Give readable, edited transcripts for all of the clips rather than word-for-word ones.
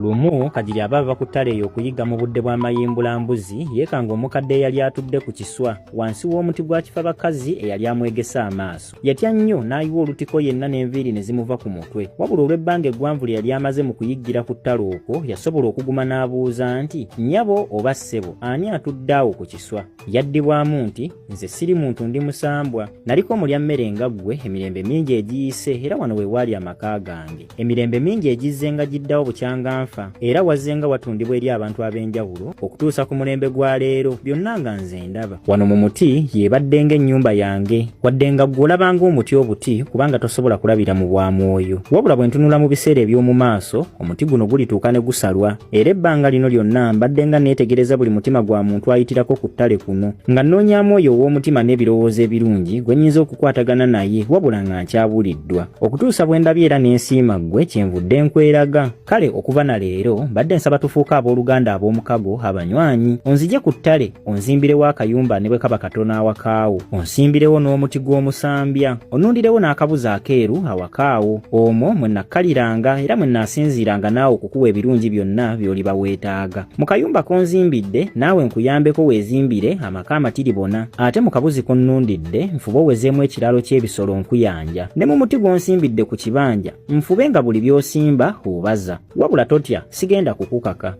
Lumu Kajiri abava ku ttale eyo okuyiga mu budde bw'amayimbulambuzi yeekanga omukadde eyali atudde ku kiswa wansi w'omuti gwa kifabakazi eyali amwegesa amaaso. Yatya nnyo n'ayiwa olutiko yenna n'enviiri ne zimuva ku mutwe. Wabula olw'ebbanga eggwanvu lye yali amaze mu kuyiggira ku ttale okwo yasobola okuguma n'abuuza nti nnyabo oba ssebo ani atudde awo ku kiswa? Yaddibwamu nti nze siri muntu ndi musambwa, naliko mulya mmere nga ggwe emirembe mingi egiyise era wano we waali amaka gange. Emirembe mingi egizze nga giddawo bukyanganfa era wazze nga watundibwa eri abantu ab'enjawulo okutuusa ku mulembe gwa leero byonna nga nze ndaba. Wano mu muti yeebadde ng'ennyumba yange wadde nga ggwe olabanga omuti obuti kubanga tosobola kulabira mu bwamwoyo. Wabula bwe ntunula mu biseera eby'omu maaso omuti guno gulituuka ne gusalwa era ebbanga lino lyonna mbadde nga neetegereza buli mutima gwa muntu ayitirako ku ttale kuno nga nnoonyaamu oyo ow'omutima n'ebirowoozo ebirungi gwe nnyinza okukwatagana naye wabula nga nkyabuliddwa okutuusa bwe ndabye era n'ensiima ggwe kyenvudde nkweraga. Kale okuva na leero mbadde nsaba tufuuka abooluganda ab'omukago abanywanyi onzije ku ttale onzimbirewo akayumba ne bwe kaba katono awakaawo, onsimbirewo n'omuti gw'omusambya, onnundirewo n'akabuzi akeeru awakaawo. Omwo mwe nakkaliranga era mwe naasinziiranga naawe okukuwa ebirungi byonna by'oliba weetaaga. Mu kayumba konzimbidde naawe nkuyambeko weezimbire amaka amatiribona, ate mu kabuzi konnundidde nfube owezeemu ekiraalo ky'ebisolo nkuyanja, ne mu muti gw'onsimbidde ku kibanja nfube nga buli by'osimba obaza. Wabula totya, sigenda kukukaka.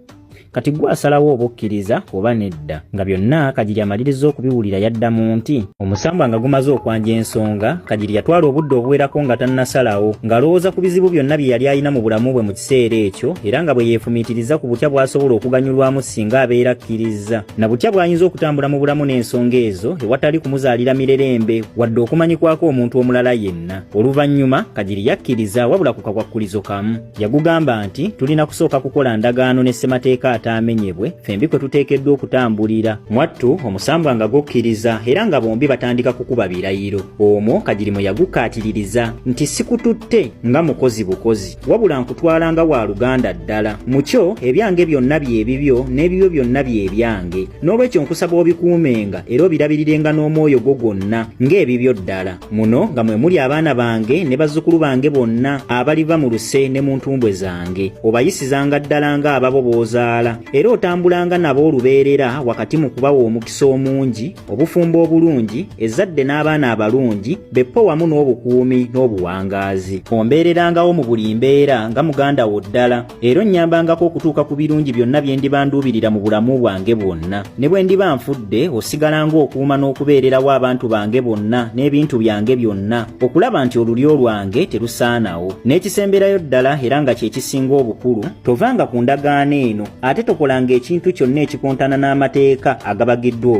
Kati gwe asalawo oba okkiriza oba nedda. Nga byonna Kajiri amaliriza okubiwulira yaddamu nti omusambwa nga gumaze okwanja ensonga, Kajiri yatwala obudde obuwerako nga tannasalawo ng'alowooza ku bizibu byonna bye yali alina mu bulamu bwe mu kiseera ekyo era nga bwe yeefumiitiriza ku butya bw'asobola okuganyulwamu singa abeera akkiriza na butya bw'ayinza okutambula mu bulamu n'ensonga ezo ewatali kumuzaalira mirerembe wadde okumanyikwako omuntu omulala yenna. Oluvannyuma Kajiri yakkiriza wabula ku kakwakkulizo kamu. Yagugamba nti tulina kusooka kukola ndagaano ne ssemateeka atamenyebwe fembi kwe tuteekeddwa okutambulira. Mwattu omusambwa nga gokkiriza era nga bombi batandika kukuba birayiro. Omwo Kajiri mwe yagukaatiririza nti sikututte nga mukozi bukozi wabula nkutwala nga wa luganda ddala. Mukyo ebyange byonna byebibyo n'ebibyo byonna byebyange, n'olwekyo nkusaba obikuumenga era obirabirirenga n'omwoyo gwo gwonna ng'ebibyo ddala. Muno nga mwe muli abaana bange ne bazzukulu bange bonna abaliva mu luse ne mu ntumbwe zange, obayisizanga ddala ng'ababo b'ozaala era otambulanga nabo olubeerera wakati mu kubawa omukisa omungi, obufumbo obulungi, ezzadde n'abaana abalungi, beppo wamu n'obukuumi n'obuwangaazi. Ombeererangawo mu buli mbeera nga muganda wo ddala era onnyambangako okutuuka ku birungi byonna bye ndibanduubirira mu bulamu bwange bwonna. Ne bwe ndiba nfudde osigalanga okuuma n'okubeererawo abantu bange bonna n'ebintu byange byonna okulaba nti olulyo lwange terusaanawo. N'ekisemberayo ddala era nga kye kisinga obukulu, tovanga ku ndagaano eno ate tokolanga ekintu kyonna ekikontana n'amateeka agabagiddwa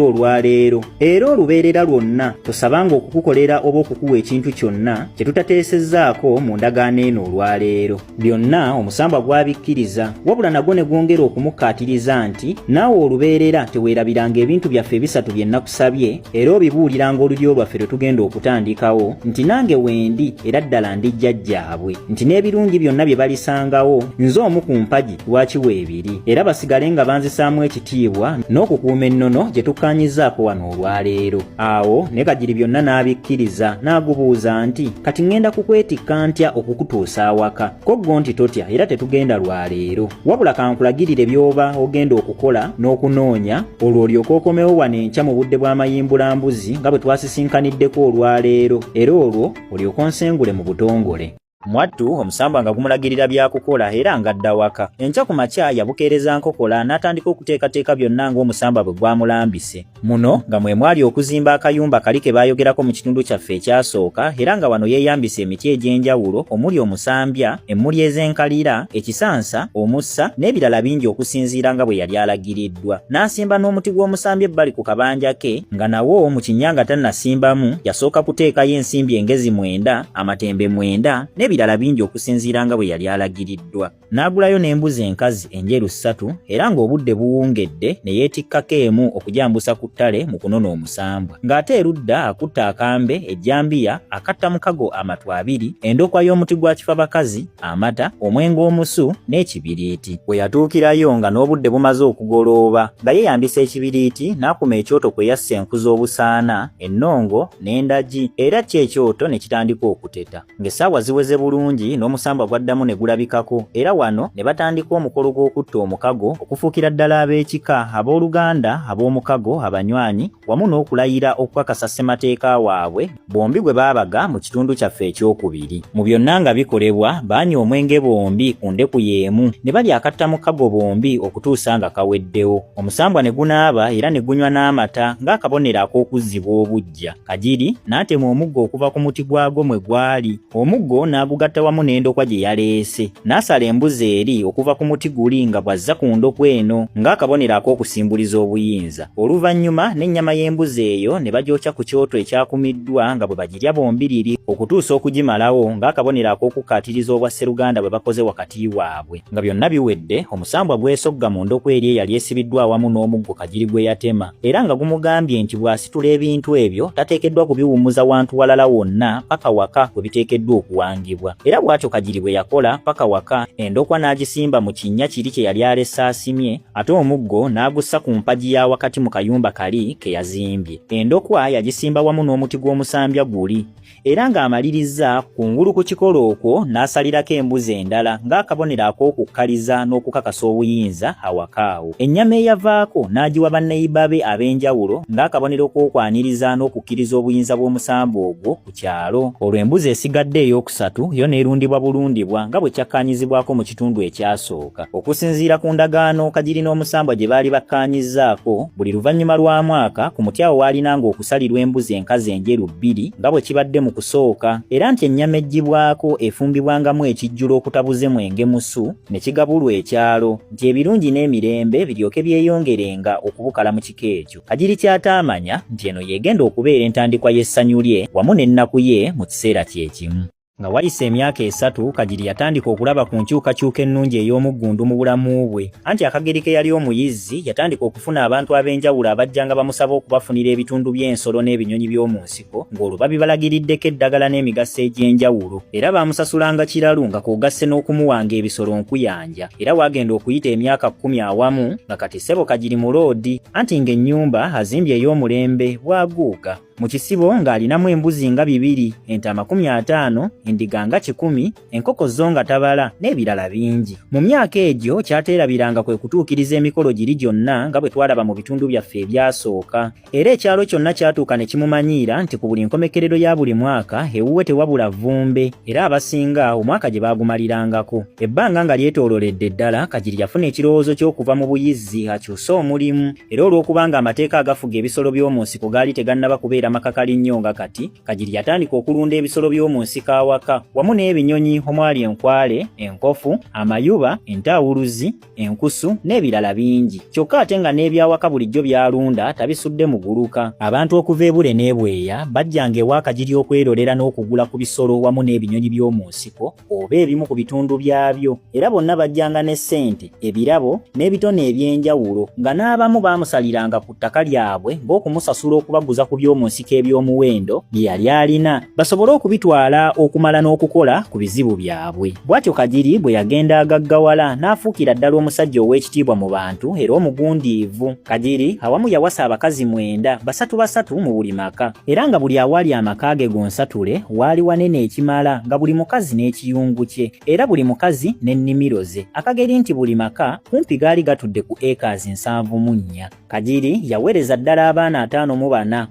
olwaleero. Era olubeerera lwonna tosabanga okukukolera oba okukuwa ekintu kyonna kye tutateesezzaako mu ndagaano eno olwaleero. Byonna omusambwa gwabikkiriza wabula nagwo ne gwongera okumukaatiriza nti naawe olubeerera teweerabiranga ebintu byaffe ebisatu bye nakusabye era obibuuliranga olulyo lwaffe lwe tugenda okutandikawo nti nange wendi era ddala ndi jjajjaabwe nti n'ebirungi byonna bye balisangawo nze omu ku mpagi lwaki weebiri era basigale nga banzisaamu ekitiibwa n'okukuuma ennono gye tukkaanyizaako wano olwaleero. Awo ne Kajiri byonna n'abikkiriza n'agubuuza nti kati ŋŋenda kukwetikka ntya okukutuusa awaka? Koggo nti totya era tetugenda lwaleero wabula kankulagirire by'oba ogenda okukola n'okunoonya olwo olyoke okomewo wano enkya mu budde bw'amayimbulambuzi nga bwe twasisinkaniddeko olwaleero era olwo olyoke onsengule mu butongole. Mwattu omusambwa nga gumulagirira byakukola era ng'adda waka. Enkya ku makya yabukeereza nkokola n'atandika okuteekateeka byonna ng'omusambwa bwe gwamulambise. Muno nga mwe mwali okuzimba akayumba kali ke baayogerako mu kitundu kyaffe ekyasooka era nga wano yeeyambisa emiti egy'enjawulo omuli omusambya, emmuli ez'enkalira, ekisansa, omussa n'ebirala bingi okusinziira nga bwe yali alagiriddwa. N'asimba n'omuti gw'omusambya ebbali ku kabanja ke nga nawo mu kinnya nga tannasimbamu yasooka kuteekayo ensimbi engezi 9, amatembe 9 n'ebirala n'ebirala bingi okusinziira nga bwe yali alagiriddwa. N'agulayo n'embuzi enkazi enjeru 3 era ng'obudde buwungedde ne yeetikkako emu okujambusa ku ttale mu kunona omusambwa. Ng'ate erudda akutte akambe, ejjambiya, akattamukago amatu 2, endokwa y'omuti gwa kifabakazi, amata, omwenge omusu n'ekibiriiti. Bwe yatuukirayo nga n'obudde bumaze okugolooba nga yeeyambisa ekibiriiti n'akuma ekyoto kwe yassa enku z'obusaana, ennongo n'endagi, era kyekyoto ne kitandika okuteta. Ng'essaawa ziweze bulungi n'omusambwa gwaddamu ne gulabikako, era wano ne batandika omukolo gw'okutta omukago okufuukira ddala ab'ekika, abooluganda, ab'omukago, abanywanyi, wamu n'okulayira okukakasa ssemateeka waabwe bombi gwe baabaga mu kitundu kyaffe ekyokubiri. Mu byonna nga bikolebwa baanywa omwenge bombi ku ndeku y'emu ne balya akattamukago bombi okutuusa nga kaweddewo. Omusambwa ne gunaaba era ne gunywa n'amata ng'akabonero ak'okuzzibwa obuggya. Kajiri n'atema omuggo okuva ku muti gwagwo mwe gwali. Omuggo n'agugatta wamu n'endokwa gye yaleese. N'asala embuzi eri okuva ku muti guli nga bw'azza ku ndokwa eno ng'akabonero ak'okusimbuliza obuyinza. Oluvannyuma n'ennyama y'embuzi eyo ne bagyokya ku kyoto ekyakumiddwa nga bwe bagirya bombiriri okutuusa okugimalawo ng'akabonero ak'okukaatiriza obwa Sseruganda bwe bakoze wakati waabwe. Nga byonna biwedde, omusambwa gwesogga mu ndokwa eri eyali esibiddwa awamu n'omuggo Kajiri gwe yatema, era nga gumugambye nti bw'asitula ebintu ebyo tateekeddwa kubiwummuza wantu walala wonna paka waka we biteekeddwa okuwangibwa. Era bw'atyo Kajiri bwe yakola paka waka, endokwa n'agisimba mu kinnya kiri kye yali alese asimye, ate omuggo n'agussa ku mpagi ya wakati mu kayumba kali ke yazimbye. Endokwa yagisimba wamu n'omuti gw'omusambya guli, era ng'amaliriza kungulu ku kikolo okwo n'asalirako embuzi endala ng'akabonero ak'okukkaliza n'okukakasa obuyinza awaka awo. Ennyama eyavaako n'agiwa bannayiba be ab'enjawulo ng'akabonero k'okwaniriza n'okukkiriza obuyinza bw'omusambwa ogwo ku kyalo. Olwo embuzi esigadde ey'okusatu yo n'erundibwa bulundibwa nga bwe kyakkaanyizibwako mu kitundu ekyasooka. Okusinziira ku ndagaano Kajiri n'omusambwa gye baali bakkaanyizzaako, buli luvannyuma lwa mwaka ku muti awo waalinanga okusalirwa embuzi enkazi enjeru 2 nga bwe kibadde mu kusooka, era nti ennyama eggyibwako efumbibwangamu ekijjulo okutabuze mwenge musu ne kigabulwa ekyalo, nti ebirungi n'emirembe biryoke byeyongerenga okubukala mu kiko ekyo. Kajiri ky'ataamanya nti eno yeegenda okubeera entandikwa y'essanyu lye wamu n'ennaku ye mu kiseera kyekimu. Nga wayise emyaka 3 Kajiri yatandika okulaba ku nkyukakyuka ennungi ey'omuggundu mu bulamu bwe, anti akageri ke yali omuyizzi yatandika okufuna abantu ab'enjawulo abajjanga bamusaba okubafunira ebitundu by'ensolo n'ebinyonyi by'omu nsiko ng'olwo babibalagirideko eddagala n'emigaso egy'enjawulo, era baamusasulanga kiralu nga kw'ogasse n'okumuwanga ebisolo nkuyanja. Era waagenda okuyita emyaka 10 awamu nga kati ssebo Kajiri mu loodi, anti ng'ennyumba azimbye ey'omulembe bwaguuga. Mu kisibo ng'alinamu embuzi nga 2, entaama 50, endiga nga 10, enkoko zo nga tabala n'ebirala bingi. Mu myaka egyo kyateerabiranga kwe kutuukiriza emikolo giri gyonna nga bwe twalaba mu bitundu byaffe ebyasooka, era ekyalo kyonna kyatuuka ne kimumanyiira nti ku buli nkomekerero ya buli mwaka ewuwe tewabula vvumbe, era abasinga omwaka gye baagumalirangako. Ebbanga nga lyetoololedde ddala, Kajiri yafuna ekirowoozo ky'okuva mu buyizzi akyuse omulimu, era olw'okubanga amateeka agafuga ebisolo by'omu nsiko gaali tegannaba kubeera makakali nnyo nga kati, Kajiri yatandika okulunda ebisolo by'omu nsiko awaka wamu n'ebinyonyi omwali enkwale, enkofu, amayuba, entaawuluzi, enkusu n'ebirala bingi. Kyokka ate nga n'ebyawaka bulijjo byalunda tabisudde mu guluka. Abantu okuva e Bule n'Ebweya bajjanga ewa Kajiri okwerolera n'okugula ku bisolo wamu n'ebinyonyi by'omu nsiko oba ebimu ku bitundu byabyo, era bonna bajjanga ne ssente, ebirabo n'ebitone eby'enjawulo, nga n'abamu baamusaliranga ku ttaka lyabwe ng'okumusasula okubaguza ku by'omu nsiko eby'omuwendo bye yali alina basobole okubitwala okumala n'okukola ku bizibu byabwe. Bw'atyo Kajiri bwe yagenda agaggawala n'afuukira ddala omusajja ow'ekitiibwa mu bantu era omugundiivu. Kajiri awamu yawasa abakazi 9, basatu mu buli maka, era nga buli awali amaka ge gonsatule waali wanene ekimala, nga buli mukazi n'ekiyungu kye, era buli mukazi n'ennimiro ze. Akageri nti buli maka kumpi gaali gatudde ku acres 74. Kajiri yaweereza ddala abaana 54,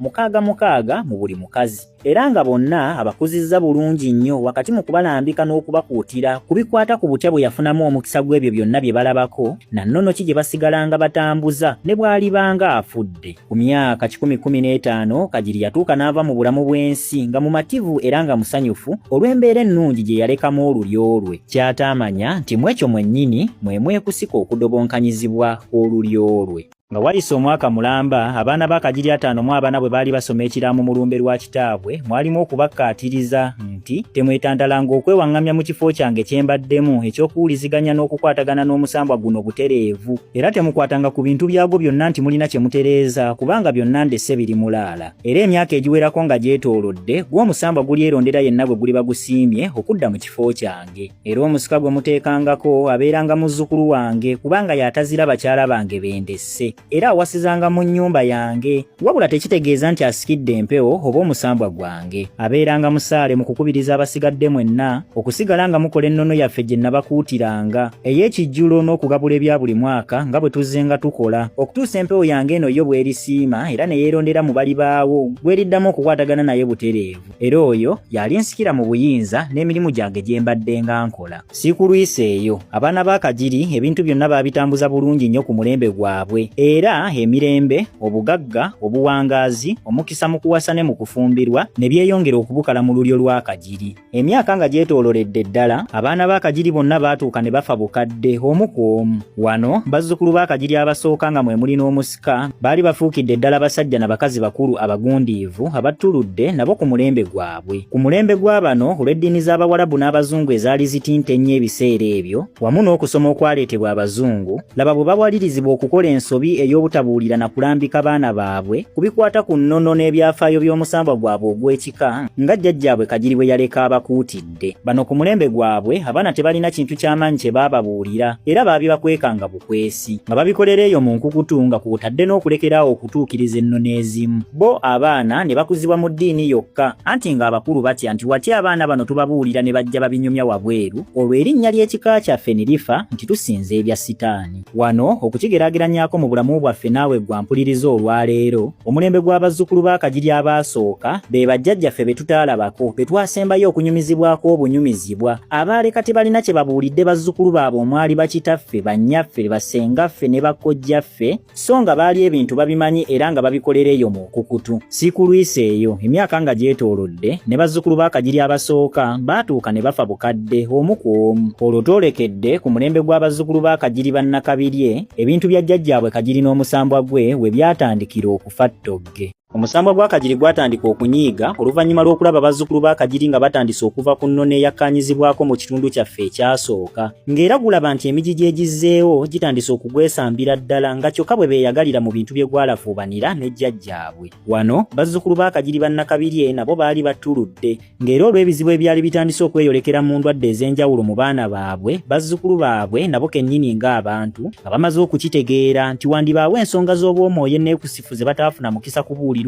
6 mu buli mukazi, era nga bonna abakuzizza bulungi nnyo wakati mu kubalambika n'okubakuutira ku bikwata ku butya bwe yafunamu omukisa gw'ebyo byonna bye balabako, na nnono ki gye basigalanga batambuza ne bw'alibanga afudde. Ku myaka 15 Kajiri yatuuka n'ava mu bulamu bw'ensi nga mumativu era nga musanyufu olw'embeera ennungi gye yalekamu olulyo lwe. Ky'ataamanya nti mu ekyo mwennyini mwe mwekusika okudobonkanyizibwa olulyo lwe. Nga wayise omwaka mulamba abaana ba Kagiri 54 bwe baali basoma ekiraamo mu lumbe lwa kitaabwe mwalimu okubakkaatiriza nti temwetandalanga okwewaŋŋamya mu kifo kyange kye mbaddemu ekyokuwuliziganya n'okukwatagana n'omusambwa guno butereevu era temukwatanga ku bintu byagwo byonna nti mulina kye mutereeza kubanga byonna ndesse biri mulaala era emyaka egiwerako nga gyetoolodde gw'omusambwa gulyerondera yenna bwe guliba gusiimye okudda mu kifo kyange era omusika gwe muteekangako abeeranga muzzukulu wange kubanga y'atazira bakyala bange bendesse era awasizanga mu nnyumba yange wabula tekitegeeza nti asikidde empewo oba omusambwa gwange abeeranga musaale mu kukubiriza abasigadde mwenna okusigala nga mukola ennono yaffe gye nabakuutiranga ey'ekijjulo n'okugabula ebya buli mwaka nga bwe tuzzenga tukola okutuusa empewo yange eno yo bw'erisiima era ne yeerondera mu bali baawo bw'eriddamu okukwatagana naye butereevu era oyo yali nsikira mu buyinza n'emirimu gyange gye mbadde nga nkola siikulwise eyo abaana ba Kagiri ebintu byonna baabitambuza bulungi nnyo ku mulembe gwabwe era emirembe obugagga obuwangaazi omukisa mu kuwasa ne mu kufumbirwa ne byeyongera okubukala mu lulyo lwa Kagiri emyaka nga gyetoololedde ddala abaana ba Kagiri bonna baatuuka ne bafa bukadde omu ku omu wano bazzukulu ba Kagiri abasooka nga mwe muli n'omusika baali bafuukidde ddala basajja na bakazi bakulu abagundiivu abattuludde nabo ku mulembe gwabwe ku mulembe gwa bano olw'eddiini z'Abawarabu n'Abazungu ezaali zitinta ennyo ebiseera ebyo wamu n'okusoma okwaleetebwa Abazungu laba bwe bawalirizibwa okukola ensobi ey'obutabuulira na kulambika baana baabwe kubikwata ku nnono n'ebyafaayo by'omusambwa gwabwe ogw'ekika nga jjajjaabwe Kagiri bwe yaleka abakuutidde bano ku mulembe gwabwe abaana tebalina kintu ky'amaanyi kye baababuulira era baabibakwekanga bukwesi nga babikolera eyo mu nkukutu nga kwotadde n'okulekeraawo okutuukiriza ennono ezimu bo abaana ne bakuzibwa mu ddiini yokka anti ng'abakulu batya nti watya abaana bano tubabuulira ne bajja babinyumya wabweru olwo erinnya ly'ekika kyaffe ne lifa nti tusinza ebya sitaani wano okukigeraageranyaako mu bulamu bwaffe naawe gwampuliriza olwaleero omulembe gw'abazzukulu ba Kagiri abaasooka be bajjajjaffe be tutaalabako be twasembayo okunyumizibwako obunyumizibwa abaaleka tebalina kye babuulidde bazzukulu baabwe omwali bakitaffe bannyaffe basengaffe ne bakkojjaffe so nga baali ebintu babimanyi era nga babikolera eyo mu nkukutu siikulwise eyo emyaka nga gyetoolodde ne bazzukulu ba Kagiri abasooka baatuuka ne bafa bukadde omu ku omu olwo twolekedde ku mulembe gw'abazzukulu ba Kagiri bannakabirye ebintu bya jjajjaabwe Kagiri n'omusambwa gwe we byatandikira okufa ttogge omusambwa gwa Kagiri gwatandika okunyiiga oluvannyuma lw'okulaba bazzukulu ba Kagiri nga batandise okuva ku nnono eyakkaanyizibwako mu kitundu kyaffe ekyasooka ng'era gulaba nti emigi gy'egizzeewo gitandise okugwesambira ddala nga kyokka bwe beeyagalira mu bintu bye gwalafuubanira ne jjajjaabwe wano bazzukulu ba Kagiri bannakabirye nabo baali battuludde ng'era olw'ebizibu ebyali bitandise okweyolekera mu ndwadde ez'enjawulo mu baana baabwe bazzukulu baabwe nabo kennyini ng'abantu nga bamaze okukitegeera nti wandibaawo ensonga z'obwomwoyo enneekusifu ze bataafuna mukisa kubuulira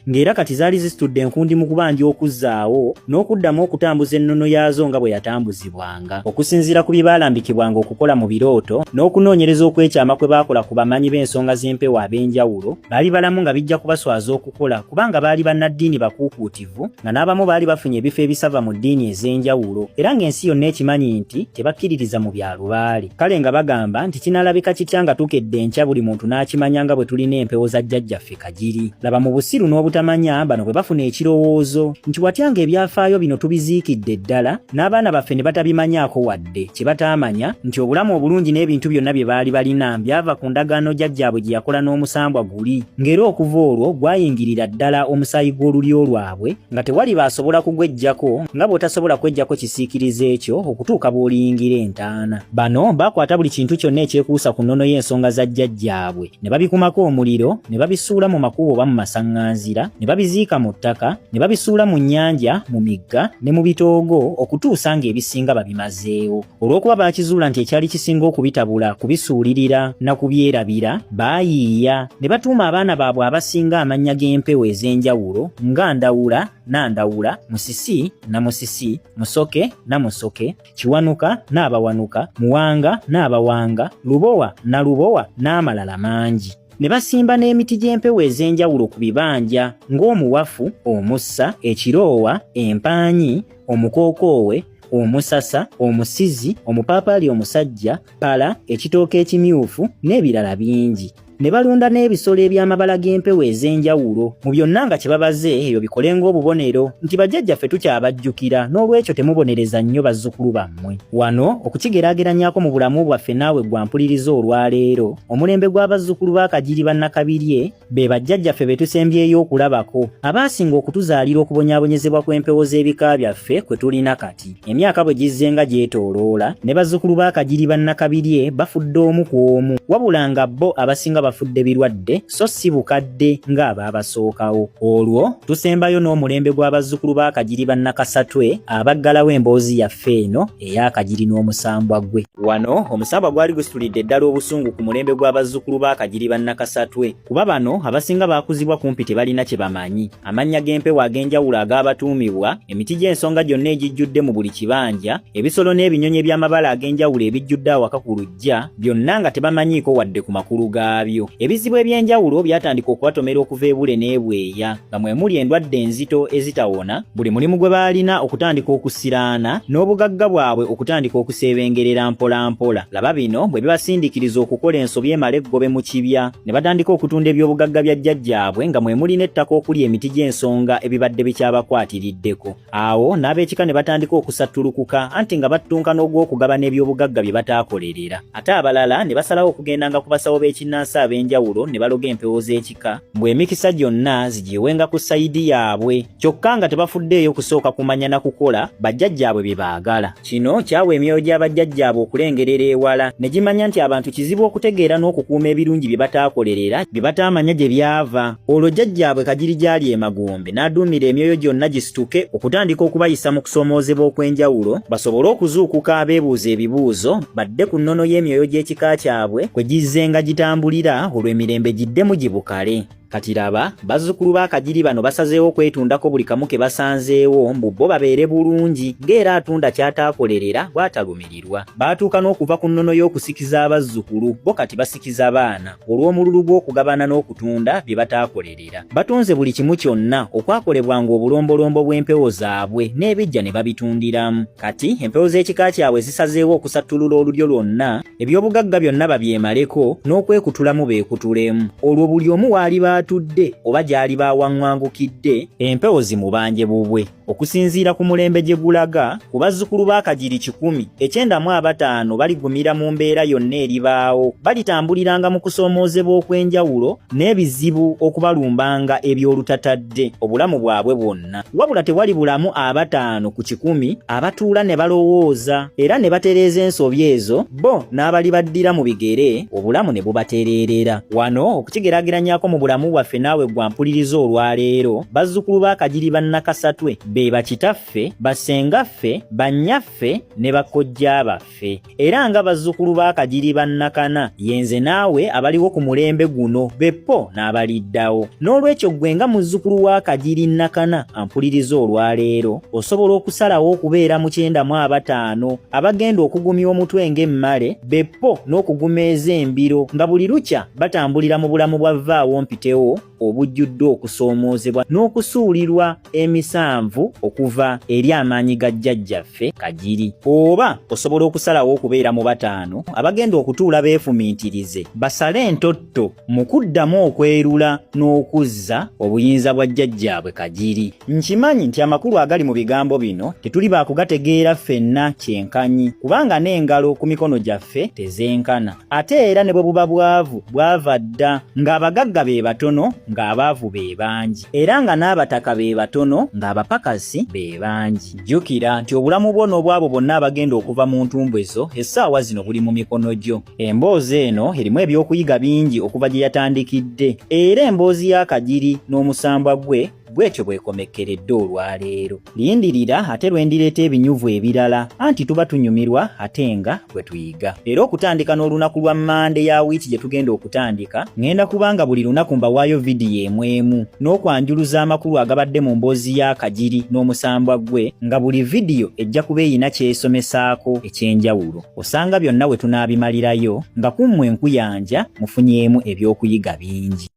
ng'era kati zaali zisitudde enkundi mu kubanja okuzzaawo n'okuddamu okutambuza ennono yaazo nga bwe yatambuzibwanga okusinziira ku bye baalambikibwanga okukola mu birooto n'okunoonyereza okwekyama kwe baakola ku bamanyi b'ensonga z'empewo ab'enjawulo baali balamu nga bijja kubaswaza okukola kubanga baali bannaddiini bakuukuutivu nga n'abamu baali bafunye ebifo ebisava mu ddiini ez'enjawulo era ng'ensi yonna ekimanyi nti tebakkiririza mu byalubaale kale nga bagamba nti kinaalabika kitya nga tukedde enkya buli muntu n'akimanya nga bwe tulina empewo za jjajjaffe Kagiri laba mu busiru n'obutamanya bano bwe bafuna ekirowoozo nti watyanga ebyafaayo bino tubiziikidde ddala n'abaana baffe ne batabimanyaako wadde kye bataamanya nti obulamu obulungi n'ebintu byonna bye baali balina byava ku ndagaano jjajjaabwe gye yakola n'omusambwa guli ng'era okuva olwo gwayingirira ddala omusaayi gw'olulyo lwabwe nga tewali baasobola kugweggyako nga bw'otasobola kweggyako kisiikirizo ekyo okutuuka bw'oliyingira entaana bano baakwata buli kintu kyonna ekyekuusa ku nnono y'ensonga za jjajjaabwe ne babikumako omuliro ne babisuula mu makubo oba mu masaŋŋanzira ne babiziika mu ttaka ne babisuula mu nnyanja mu migga ne mu bitoogo okutuusa ng'ebisinga babimazeewo olw'okuba baakizuula nti ekyali kisinga okubitabula kubisuulirira na kubyerabira baayiiya ne batuuma abaana baabwe abasinga amannya g'empewo ez'enjawulo nga Ndawula Nandawula Musisi Namusisi Musoke Namusoke Kiwanuka n'Abawanuka Muwanga n'Abawanga Lubowa na Lubowa n'amalala mangi ne basimba n'emiti gy'empewo ez'enjawulo ku bibanja ng'omuwafu omussa ekiroowa empaanyi omukookoowe omusasa omusizi omupaapaali omusajja pala ekitooke ekimyufu n'ebirala bingi ne balonda n'ebisolo eby'amabala g'empewo ez'enjawulo. Mu byonna nga kye babaze ebyo bikole ng'obubonero nti bajjajjaffe tukyabajjukira, n'olwekyo temubonereza nnyo bazzukulu bammwe. Wano okukigeraageranyako mu bulamu bwaffe naawe gwampuliriza olwaleero, omulembe gw'abazzukulu ba Kajiri bannakabirye be bajjajjaffe be tusembyeyo okulabako, abaasinga okutuzaalira okubonyaabonyezebwa kw'empewo z'ebika byaffe kwe tulina kati. Emyaka bwe gizze nga gyetooloola ne bazzukulu ba Kajiri bannakabirye bafudde omu ku omu, wabula nga bo abasinga bafudde birwadde so si bukadde ng'abaabasookawo. Olwo tusembayo n'omulembe gw'abazzukulu ba Kajiri bannakasatwe abaggalawo emboozi yaffe eno eya Kajiri n'omusambwa gwe. Wano omusambwa gwali gusitulidde ddala obusungu ku mulembe gw'abazzukulu ba Kajiri bannakasatwe, kuba bano abasinga baakuzibwa kumpi tebalina kye bamanyi. Amannya g'empewo ag'enjawulo agaabatuumibwa, emiti gy'ensonga gyonna egijjudde mu buli kibanja, ebisolo n'ebinyonyi eby'amabala ag'enjawulo ebijjudde awaka ku luggya, byonna nga tebamanyiiko wadde ku makulu gaabyo. Ebizibu eby'enjawulo byatandika okubatomera okuva ebule n'ebweya, nga mwe muli endwadde enzito ezitawona, buli mulimu gwe baalina okutandika okusiraana, n'obugagga bwabwe okutandika okuseebengerera mpola mpola. Laba bino bwe bibasindiikiriza okukola ensobi emala eggobe mu kibya, ne batandika okutunda ebyobugagga bya jjajjaabwe nga mwe muli n'ettaka okuli emiti gy'ensonga ebibadde bikyabakwatiriddeko. Awo n'ab'ekika ne batandika okusattulukuka, anti nga battunka n'ogw'okugabana ebyobugagga bye bataakolerera. Ate abalala ne basalawo okugendanga ku basawo b'ekinnansi ab'enjawulo ne baloga empewo z'ekika, bw'emikisa gyonna zigiwenga ku sayidi yaabwe, kyokka nga tebafuddeeyo kusooka kumanya na kukola bajjajjaabwe bye baagala. Kino kyawa emyoyo gy'abajjajjaabwe okulengerera ewala, ne gimanya nti abantu kizibu okutegeera n'okukuuma ebirungi bye bataakolerera, bye bataamanya gye byava. Olwo jjajjaabwe Kajiri gyali emagombe n'aduumira emyoyo gyonna gisituke okutandika okubayisa mu kusoomoozebwa okw'enjawulo, basobole okuzuukuka abeebuuza ebibuuzo badde ku nnono y'emyoyo gy'ekika kyabwe kwe gizze nga gitambulira olw'emirembe giddemu gibukale. Kati laba bazzukulu ba Kajiri bano basazeewo okwetundako buli kamu ke basanzeewo mbu bo babeere bulungi, ng'era atunda ky'ataakolerera bw'atalumirirwa. Baatuuka n'okuva ku nnono y'okusikiza abazzukulu, bo kati basikiza baana olw'omululu gw'okugabana n'okutunda bye bataakolerera. Batunze buli kimu kyonna okwakolebwanga obulombolombo bw'empewo zaabwe n'ebijja ne babitundiramu. Kati empewo z'ekika kyabwe zisazeewo okusattulula olulyo lwonna, ebyobugagga byonna babyemaleko n'okwekutulamu beekutulemu. Olwo buli omu waali batudde oba gyali bawaŋŋangukidde empewo zimubanje bubwe. Okusinziira ku mulembe gye gulaga, ku bazzukulu ba Kajiri 195 baligumira mu mbeera yonna eribaawo, balitambuliranga mu kusoomoozebwa okw'enjawulo n'ebizibu okubalumbanga eby'olutatadde obulamu bwabwe bwonna, wabula tewali bulamu 5 ku 100 abatuula ne balowooza era ne batereeza ensobi ezo, bo n'abali baddira mu bigere obulamu ne bubatereerera. Wano okukigeraageranyako mu bulamu bwaffe naawe gwampuliriza olwaleero, bazzukulu ba Kajiri bannakasatwe be bakitaffe, basengaffe, bannyaffe ne bakojja baffe. Era nga bazzukulu ba Kajiri bannakana, yenze naawe abaliwo ku mulembe guno, beppo n'abaliddawo. N'olwekyo gwe nga muzzukulu wa Kajiri nnakana ampuliriza olwaleero, osobola okusalawo okubeera mu 95 abagenda okugumya omutwe ng'emmale, beppo n'okugumeeza embiro, nga buli lukya batambulira mu bulamu bwa vaawo mpitewo obujjudde okusoomoozebwa n'okusuulirwa emisanvu okuva eri amaanyi ga jjajjaffe Kajiri. Oba osobola okusalawo okubeera mu 5 abagenda okutuula beefumiitirize, basale entotto mu kuddamu okwerula n'okuzza obuyinza bwa jjajjaabwe Kajiri. Nkimanyi nti amakulu agali mu bigambo bino tetuli baakugategeera ffenna kyenkanyi, kubanga n'engalo ku mikono gyaffe tezenkana, ate era ne bwe buba bwavu bwava dda, ng'abagagga be batono ng'abaavu be bangi, era nga n'abataka be batono ng'abapakasi be bangi. Jjukira nti obulamu bwo n'obwabo bonna abagenda okuva mu ntumbu ezo essaawa zino buli mu mikono gyo. Emboozi eno erimu ebyokuyiga bingi okuva gye yatandikidde, era emboozi ya Kajiri n'omusambwa gwe bwekyo bwekomekkeredde olwaleero. Lindirira ate lwendireeta ebinyuvu ebirala, anti tuba tunyumirwa ate nga bwe tuyiga. Era okutandika n'olunaku lwa Mande ya wiiki gye tugenda okutandika, ngenda kubanga buli lunaku mbawaayo vidiyo emwemu n'okwanjuluza amakulu agabadde mu mboozi ya Kajiri n'omusambwa gwe, nga buli vidiyo ejja kuba eyina kyesomesaako ekyenjawulo. Osanga byonna we tunaabimalirayo nga kummwe nkuyanja mufunyeemu ebyokuyiga bingi.